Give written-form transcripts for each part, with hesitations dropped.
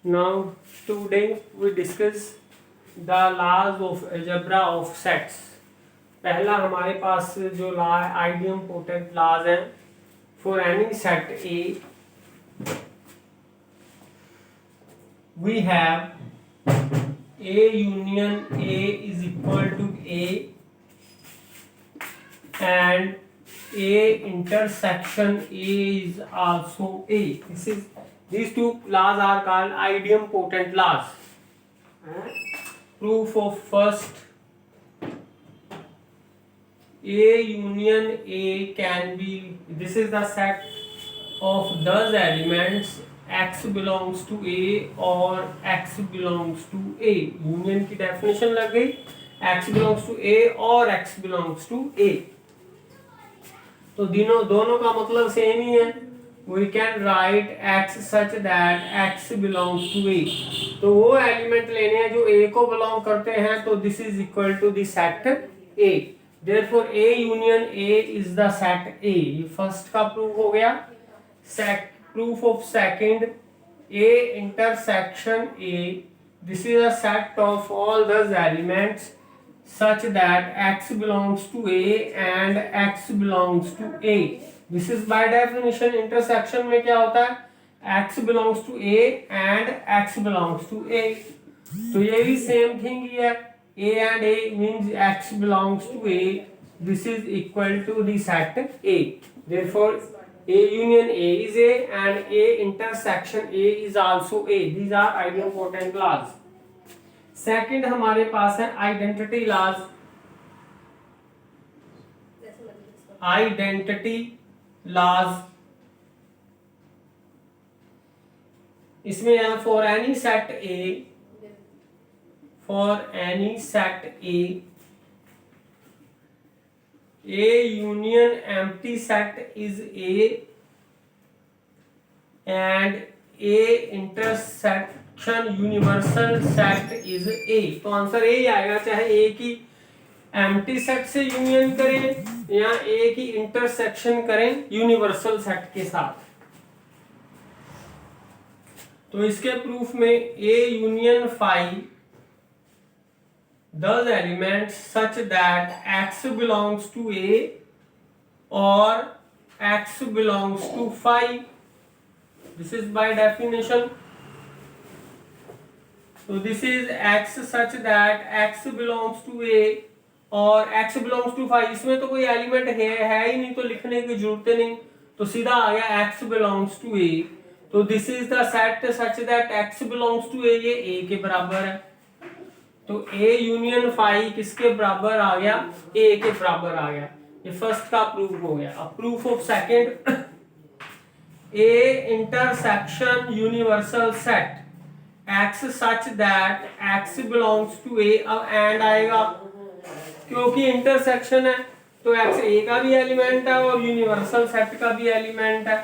Now today we discuss the laws of algebra of sets. पहला हमारे पास जो law है आइडियम पोटेंट लॉज है for any set A we have A union A is equal to A and A intersection A is also A. These two laws are called idempotent laws. Proof of first A union A can be, this is the set of those elements x belongs to A or x belongs to A. Union की definition लग गई, x belongs to A और x belongs to A. तो दोनों का मतलब same ही है. We can write x such that x belongs to a. तो वो एलिमेंट लेने हैं जो a को बिलोंग करते हैं. तो this is equal to the set a. Therefore a union a is the set a. ये फर्स्ट का प्रूफ हो गया. Proof of second a intersection a. This is a set of all those elements such that x belongs to A and x belongs to A. This is by definition. Intersection में क्या होता है? x belongs to A and x belongs to A. तो ये भी same thing ही है. A and A means x belongs to A. This is equal to the set A. Therefore, A union A is A and A intersection A is also A. These are idempotent laws. Second हमारे पास है identity laws. Identity laws इसमें है for any set A, for any set A union empty set is A and A intersect universal set is ए. तो answer A आएगा, चाहे ए की empty set से यूनियन करें या ए की इंटरसेक्शन करें यूनिवर्सल सेट के साथ. तो इसके प्रूफ में a union phi those elements such that x belongs to a और x belongs to phi. This is by definition. So this is x such that x belongs to A और x belongs to phi. इसमें तो कोई element है ही नहीं, तो लिखने की जरूरत नहीं. तो सीधा आ गया x belongs to A. तो this is the set such that x belongs to A. ये A के बराबर है. तो A यूनियन फाई किसके बराबर आ गया? A के बराबर आ गया. ये फर्स्ट का प्रूफ हो गया. अब proof of second A intersection universal set x such that x belongs to A. अब एंड आएगा क्योंकि इंटरसेक्शन है तो x A का भी एलिमेंट है और यूनिवर्सल सेट का भी एलिमेंट है.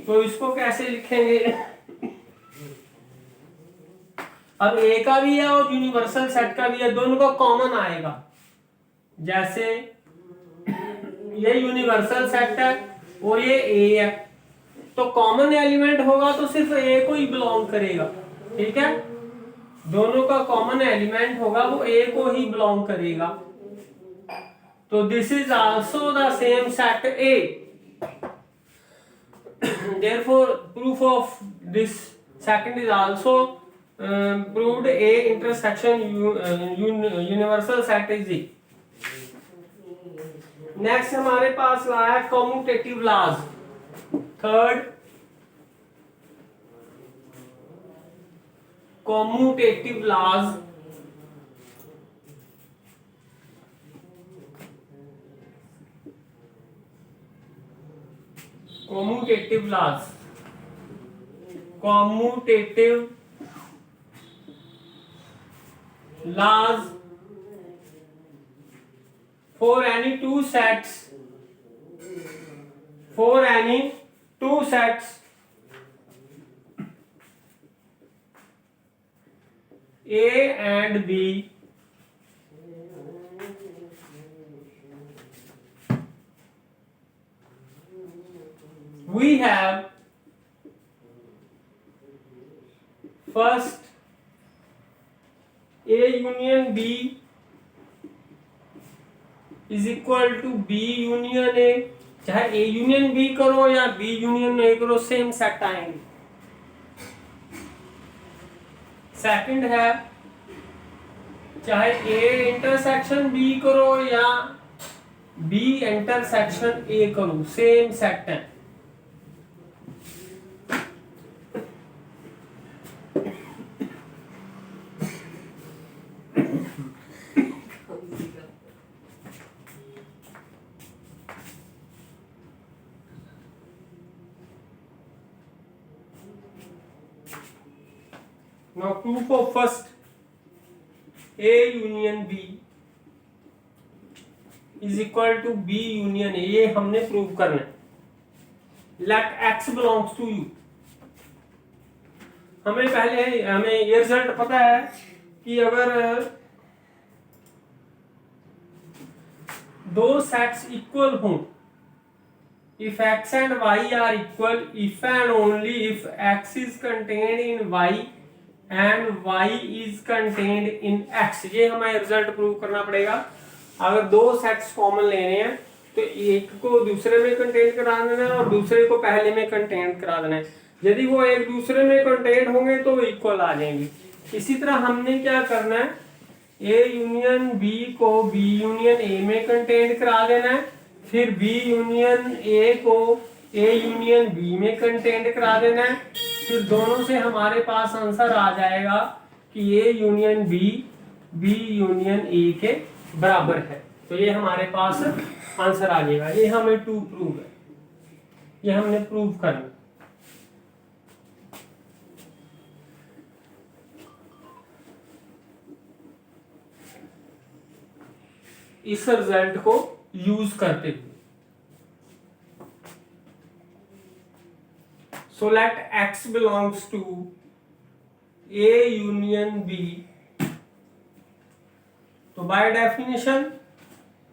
तो इसको कैसे लिखेंगे? अब A का भी है और यूनिवर्सल सेट का भी है, दोनों का कॉमन आएगा. जैसे ये यूनिवर्सल सेट है और ये A है, तो कॉमन एलिमेंट होगा तो सिर्फ ए को ही बिलोंग करेगा. ठीक है, दोनों का कॉमन एलिमेंट होगा वो ए को ही बिलोंग करेगा. तो this is also the same set A. Therefore proof of this second is also proved. A intersection universal set is A. Next हमारे पास आया commutative laws. Third commutative laws. Commutative laws. Commutative laws for any two sets. फॉर एनी two sets A and B we have first A union B is equal to B union A, चाहे A union B करो या B union ए करो same set आएंगे। Second है चाहे ए intersection B करो या बी इंटरसेक्शन ए करो सेम सेट है। Now proof of first A union B is equal to B union A, ये हमने प्रूव करना है। Let X belongs to U, हमें ये रिजल्ट पता है कि अगर दो सेट्स इक्वल हों, if X and Y are equal, if and only if X is contained in Y and Y is contained in X, ये हमें रिजल्ट प्रूव करना पड़ेगा। अगर दो सेट्स कॉमन लेने हैं तो एक को दूसरे में कंटेन करा देना है और दूसरे को पहले में कंटेन करा देना है। यदि वो एक दूसरे में कंटेन होंगे तो इक्वल आ जाएंगे। इसी तरह हमने क्या करना है, ए यूनियन बी को बी यूनियन ए में कंटेन करा देना है, फिर बी यूनियन ए को ए यूनियन बी में कंटेन करा देना है, फिर दोनों से हमारे पास आंसर आ जाएगा कि A union B union A के बराबर है। तो ये हमारे पास आंसर आ जाएगा। ये हमें टू प्रूव है, ये हमने प्रूव करना। इस रिजल्ट को यूज करते हुए so let X belongs to A union B, तो बाय डेफिनेशन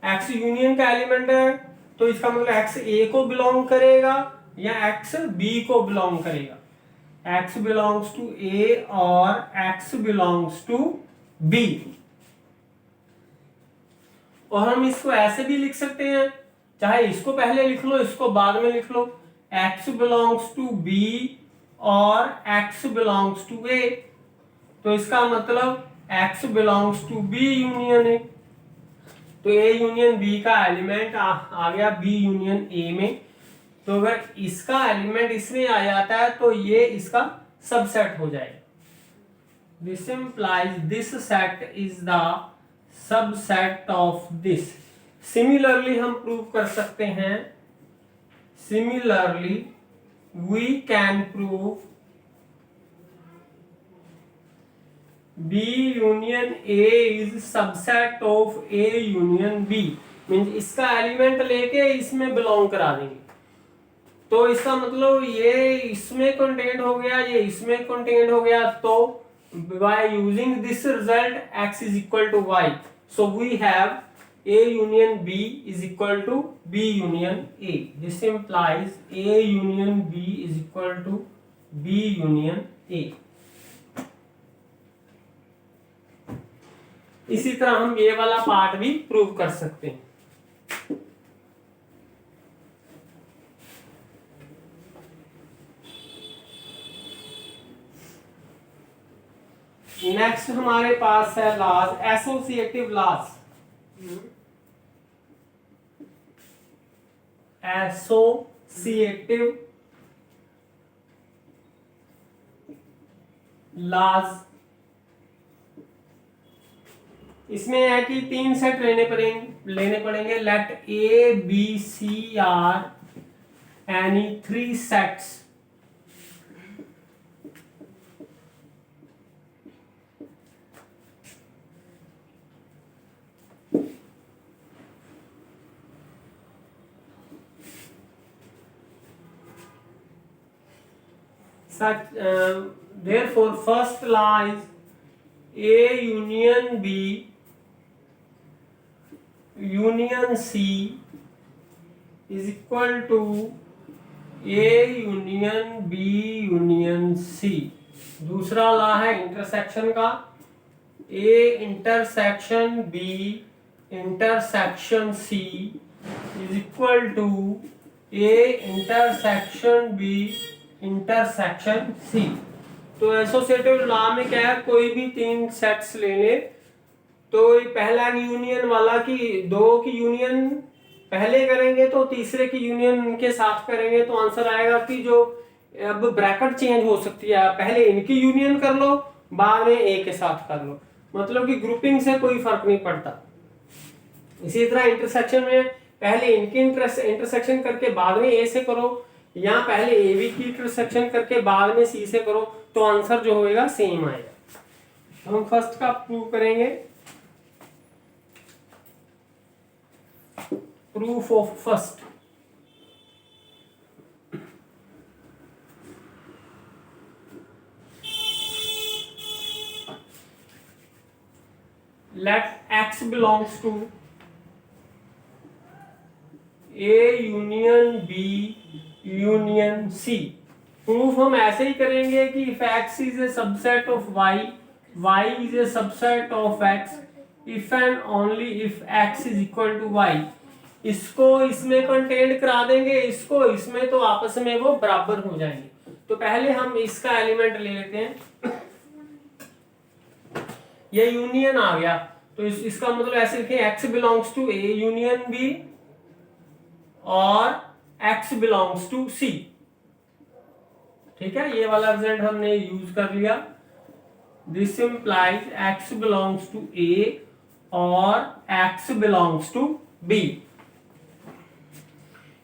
X यूनियन का एलिमेंट है, तो इसका मतलब X A को बिलोंग करेगा या X B को बिलोंग करेगा। X belongs to A और X belongs to B। और हम इसको ऐसे भी लिख सकते हैं, चाहे इसको पहले लिख लो इसको बाद में लिख लो, X belongs to B और X belongs to A, तो इसका मतलब X belongs to B union A। तो A यूनियन B का एलिमेंट आ गया B यूनियन A में, तो अगर इसका एलिमेंट इसमें आ जाता है तो ये इसका सबसेट हो जाएगा। This implies this set is the subset of this. Similarly हम प्रूव कर सकते हैं, similarly we can prove B union A is subset of A union B, means इसका एलिमेंट लेके इसमें बिलोंग करा देंगे। तो इसका मतलब ये इसमें कंटेंट हो गया, ये इसमें कंटेंट हो गया, तो by using this result X is equal to Y, so we have A union B is equal to B union A. This implies A union B is equal to B union A. इसी तरह हम ये वाला part भी prove कर सकते हैं। Next हमारे पास है laws, associative laws. Associative laws, इसमें है कि तीन सेट लेने पड़ेंगे। Let A B C are any three sets such, therefore first law is A union B union C is equal to A union B union C। दूसरा law है intersection का, A intersection B intersection C is equal to A intersection B intersection C. तो associative law में क्या है, कोई भी तीन सेट्स ले ले, तो पहला यूनियन वाला की दो की यूनियन पहले करेंगे तो तीसरे की यूनियन इनके साथ करेंगे, तो आंसर आएगा कि जो अब ब्रैकेट चेंज हो सकती है, पहले इनकी यूनियन कर लो बाद में ए के साथ कर लो, मतलब कि ग्रुपिंग से कोई फर्क नहीं पड़ता। इसी तरह इंटरसेक्शन में पहले इनकी इंटरसेक्शन करके बाद में ए से करो, या पहले ए बी की इंटरसेक्शन करके बाद में सी से करो, तो आंसर जो होगा सेम आएगा। हम फर्स्ट का प्रूव करेंगे, proof of first. let x belongs to a union b union c। Proof हम ऐसे ही करेंगे कि if x is a subset of y, y is a subset of x, if and only if x is equal to y। इसको इसमें content करा देंगे, इसको इसमें, तो आपस में वो बराबर हो जाएंगे। तो पहले हम इसका एलिमेंट ले लेते हैं, ये यूनियन आ गया, तो इसका मतलब ऐसे लिखें x belongs to a union b और x बिलोंग्स टू c। ठीक है, ये वाला रिजल्ट हमने यूज कर लिया। This implies x belongs to a और x बिलोंग्स टू b।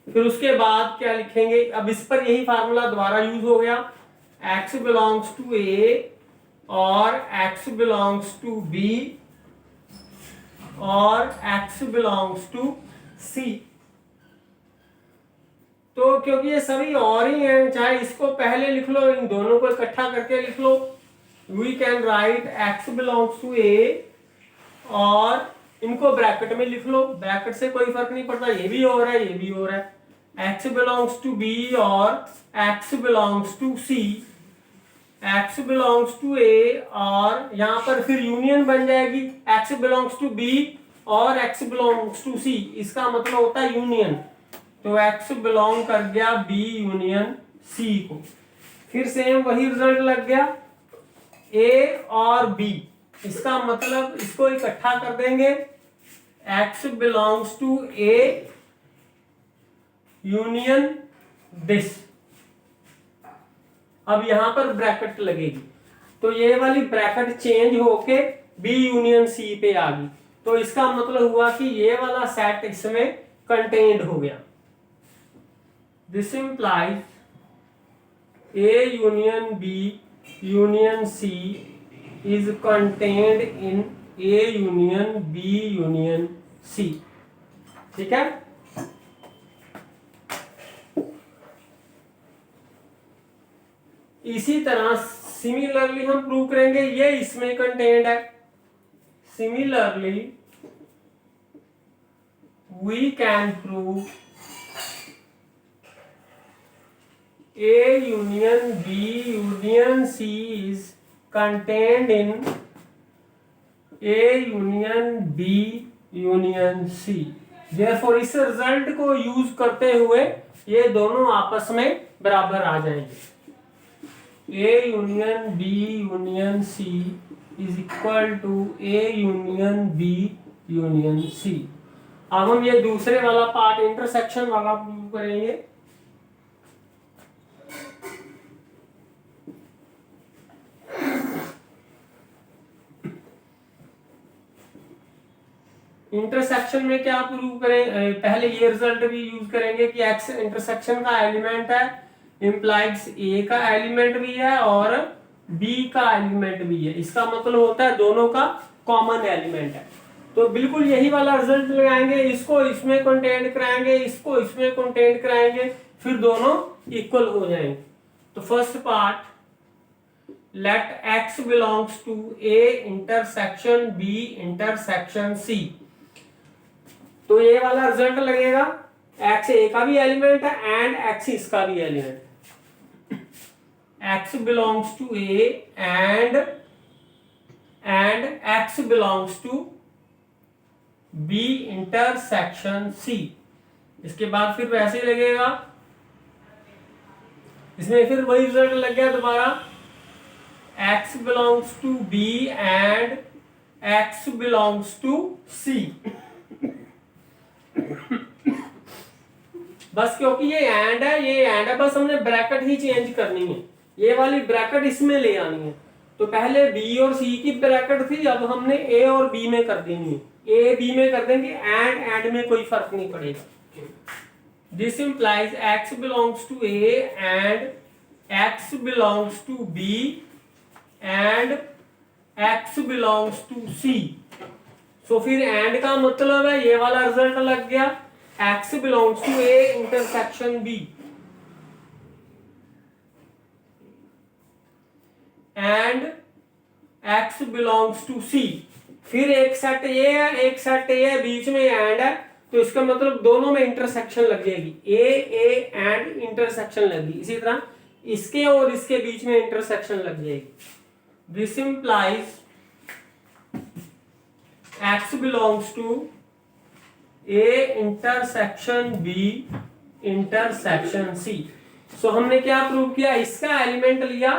फिर उसके बाद क्या लिखेंगे, अब इस पर यही फार्मूला दोबारा यूज हो गया, x बिलोंग्स टू a और x बिलोंग्स टू b और x बिलोंग्स टू c। तो क्योंकि ये सभी और ही हैं, चाहे इसको पहले लिख लो, इन दोनों को इकट्ठा करके लिख लो, we can write x belongs to a और इनको ब्रैकेट में लिख लो, ब्रैकेट से कोई फर्क नहीं पड़ता, ये भी हो रहा है ये भी हो रहा है, x बिलोंग्स टू b और x belongs to c, x belongs to a और यहाँ पर फिर यूनियन बन जाएगी x बिलोंग्स टू b और x बिलोंग्स टू c, इसका मतलब होता है यूनियन, तो x बिलोंग कर गया b यूनियन c को। फिर सेम वही रिजल्ट लग गया a और b, इसका मतलब इसको इकट्ठा कर देंगे, x belongs to a union this. अब यहां पर ब्रैकेट लगेगी, तो ये वाली ब्रैकेट चेंज होके b यूनियन c पे आ गई, तो इसका मतलब हुआ कि ये वाला सेट इसमें कंटेन्ड हो गया। This implies a union b union c is contained in a union b union c। ठीक है, इसी तरह सिमिलरली हम प्रूव करेंगे, ये इसमें कंटेन्ड है, similarly we can prove a union b union c is contained in a union b union c। Therefore इस रिजल्ट को यूज करते हुए ये दोनों आपस में बराबर आ जाएंगे, a union b union c is equal to a union b union c। अब हम ये दूसरे वाला पार्ट इंटरसेक्शन वाला प्रूव करेंगे। इंटरसेक्शन में क्या प्रूव करें, पहले ये रिजल्ट भी यूज करेंगे कि x इंटरसेक्शन का एलिमेंट है, इंप्लाइज a का एलिमेंट भी है और b का एलिमेंट भी है, इसका मतलब होता है दोनों का कॉमन एलिमेंट है। तो बिल्कुल यही वाला रिजल्ट लगाएंगे, इसको इसमें कंटेंट कराएंगे, इसको इसमें कंटेंट कराएंगे, फिर दोनों इक्वल हो जाएंगे। तो first part, let x belongs to a intersection b intersection c, तो ये वाला रिजल्ट लगेगा, x a का भी एलिमेंट है एंड x इसका भी element, x belongs to A and x belongs to B intersection C। इसके बाद फिर वैसे ही लगेगा, इसमें फिर वही रिजल्ट लग गया दोबारा, x belongs to B and x belongs to C। बस क्योंकि ये एंड है, ये एंड है, बस हमने ब्रैकेट ही चेंज करनी है, ये वाली ब्रैकेट इसमें ले आनी है। तो पहले बी और सी की ब्रैकेट थी, अब हमने ए और बी में कर देनी है, ए बी में कर देंगे, एंड में कोई फर्क नहीं पड़ेगा। This implies x belongs to a and x belongs to b and x belongs to c. So फिर एंड का मतलब है ये वाला रिजल्ट लग गया, x belongs to A intersection B and x belongs to C। फिर एक सेट ये है, एक सेट ये है, बीच में एंड है, तो इसका मतलब दोनों में इंटरसेक्शन लग जाएगी, ए एंड इंटरसेक्शन लगी, इसी तरह इसके और इसके बीच में इंटरसेक्शन लग जाएगी। This implies x belongs to A intersection B intersection C। सो हमने क्या प्रूव किया, इसका एलिमेंट लिया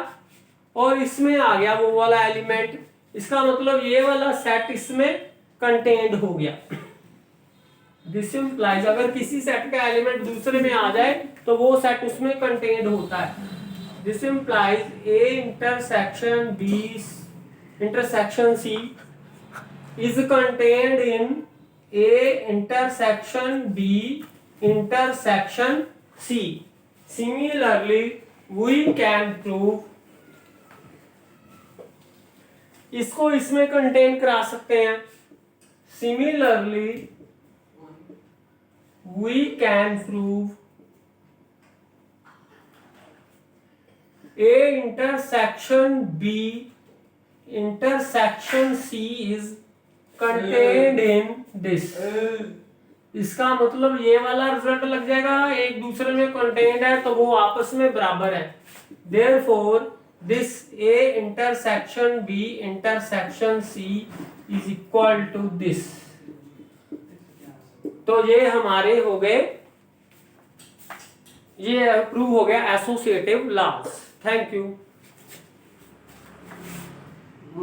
और इसमें आ गया वो वाला एलिमेंट, इसका मतलब ये वाला सेट इसमें कंटेन्ड हो गया। दिस इंप्लाइज अगर किसी सेट का एलिमेंट दूसरे में आ जाए तो वो सेट उसमें कंटेन्ड होता है। This implies A intersection B intersection C is contained in A intersection B intersection C। Similarly, we can prove, इसको इसमें कंटेन करा सकते हैं। Similarly, we can prove A intersection B intersection C is contained in this। इसका मतलब ये वाला result लग जाएगा, एक दूसरे में कंटेन्ड है तो वो आपस में बराबर है। Therefore, this A intersection B intersection C is equal to this। तो ये हमारे हो गए, ये प्रूव हो गया एसोसिएटिव लॉज। Thank you.